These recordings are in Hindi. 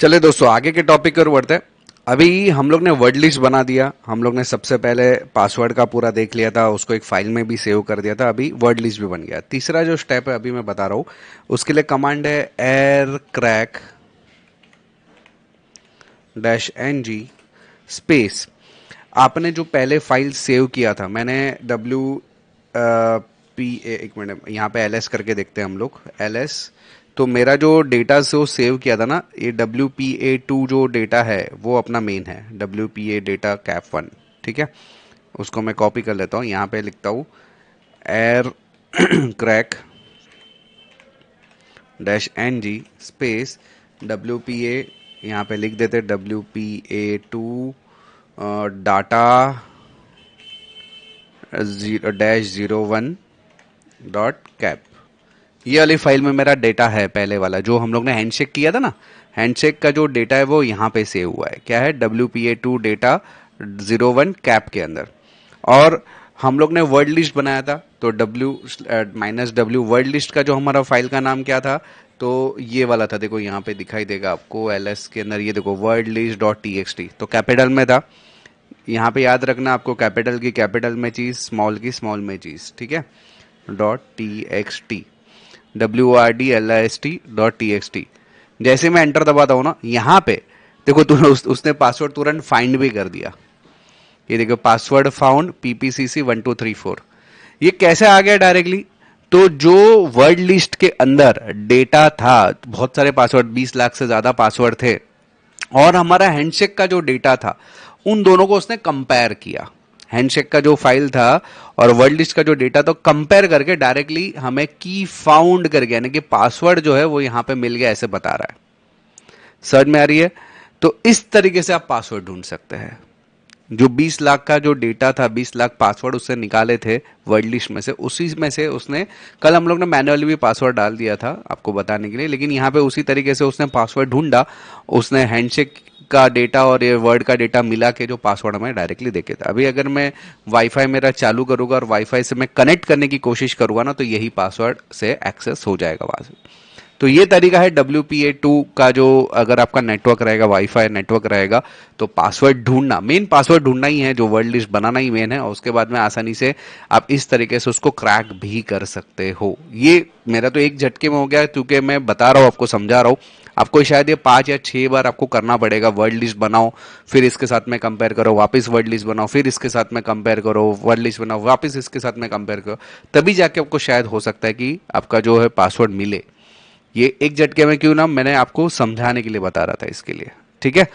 चले दोस्तों, आगे के टॉपिक की ओर बढ़ते हैं। अभी हम लोग ने वर्ड लिस्ट बना दिया। हम लोग ने सबसे पहले पासवर्ड का पूरा देख लिया था, उसको एक फाइल में भी सेव कर दिया था। अभी वर्ड लिस्ट भी बन गया। तीसरा जो स्टेप है अभी मैं बता रहा हूं, उसके लिए कमांड है एयर क्रैक -ng स्पेस। आपने जो पहले फाइल सेव किया था, मैंने WPA, एक मिनट यहाँ पे LS करके देखते हैं हम लोग, LS। तो मेरा जो डेटा से वो सेव किया था ना, ये WPA2 जो डेटा है वो अपना मेन है, WPA डेटा cap1। ठीक है, उसको मैं कॉपी कर लेता हूँ, यहाँ पे लिखता हूँ air crack -ng space WPA, यहाँ पे लिख देते WPA2 डाटा -01 डॉट कैप। ये वाली फाइल में मेरा डेटा है, पहले वाला जो हम लोग ने हैंडशेक किया था ना, हैंडशेक का जो डेटा है वो यहाँ पे सेव हुआ है। क्या है? WPA2 डेटा 01 कैप के अंदर। और हम लोग ने वर्ड लिस्ट बनाया था, तो W वर्ड लिस्ट का जो हमारा फाइल का नाम क्या था, तो ये वाला था। देखो यहाँ पे दिखाई देगा आपको LS के अंदर, ये देखो वर्ड लिस्ट डॉट TXT, तो कैपिटल में था। यहाँ पे याद रखना आपको, कैपिटल की कैपिटल में चीज, स्मॉल की स्मॉल में चीज। ठीक है, .txt WORDLIST.txt। जैसे मैं एंटर दबाता हूं ना, यहाँ पे देखो उसने पासवर्ड तुरंत फाइंड भी कर दिया। ये देखो पासवर्ड फाउंड PPCC1234। ये कैसे आ गया डायरेक्टली? तो जो वर्ड लिस्ट के अंदर डेटा था, बहुत सारे पासवर्ड, 20 लाख से ज्यादा पासवर्ड थे, और हमारा हैंडशेक का जो डेटा था, उन दोनों को उसने कंपेयर किया। हैंडशेक का जो फाइल था और वर्ड लिस्ट का जो डेटा, तो कंपेयर करके डायरेक्टली हमें की फाउंड करके, यानी कि पासवर्ड जो है वो यहां पे मिल गया, ऐसे बता रहा है। समझ में आ रही है? तो इस तरीके से आप पासवर्ड ढूंढ सकते हैं। जो 20 लाख का जो डेटा था, 20 लाख पासवर्ड उससे निकाले थे वर्ड लिस्ट में से, उसी में से उसने, कल हम लोग ने मैनुअली भी पासवर्ड डाल दिया था आपको बताने के लिए, लेकिन यहाँ पे उसी तरीके से उसने पासवर्ड ढूंढा। उसने हैंडशेक का डेटा और ये वर्ड का डेटा मिला के जो पासवर्ड हमें डायरेक्टली देखे था। अभी अगर मैं वाईफाई मेरा चालू करूंगा और वाईफाई से मैं कनेक्ट करने की कोशिश करूंगा ना, तो यही पासवर्ड से एक्सेस हो जाएगा वहां से। तो ये तरीका है WPA2 का, जो अगर आपका नेटवर्क रहेगा, वाईफाई नेटवर्क रहेगा, तो पासवर्ड ढूंढना, मेन पासवर्ड ढूंढना ही है, जो वर्ड लिस्ट बनाना ही मेन है, और उसके बाद में आसानी से आप इस तरीके से उसको क्रैक भी कर सकते हो। ये मेरा तो एक झटके में हो गया, क्योंकि मैं बता रहा हूँ आपको, समझा रहा हूँ आपको। शायद ये 5 या 6 बार आपको करना पड़ेगा। वर्ड लिस्ट बनाओ, फिर इसके साथ में कंपेयर करो, वापस वर्ड लिस्ट बनाओ, फिर इसके साथ में कंपेयर करो, वर्ड लिस्ट बनाओ, वापस इसके साथ में कंपेयर करो, तभी जाके आपको शायद हो सकता है कि आपका जो है पासवर्ड मिले। ये एक झटके में क्यों ना, मैंने आपको समझाने के लिए बता रहा था इसके लिए। ठीक है,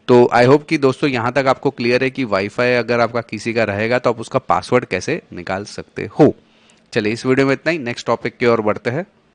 तो आई होप कि दोस्तों यहां तक आपको क्लियर है कि वाईफाई अगर आपका किसी का रहेगा तो आप उसका पासवर्ड कैसे निकाल सकते हो। चलिए, इस वीडियो में इतना ही। नेक्स्ट टॉपिक की ओर बढ़ते हैं।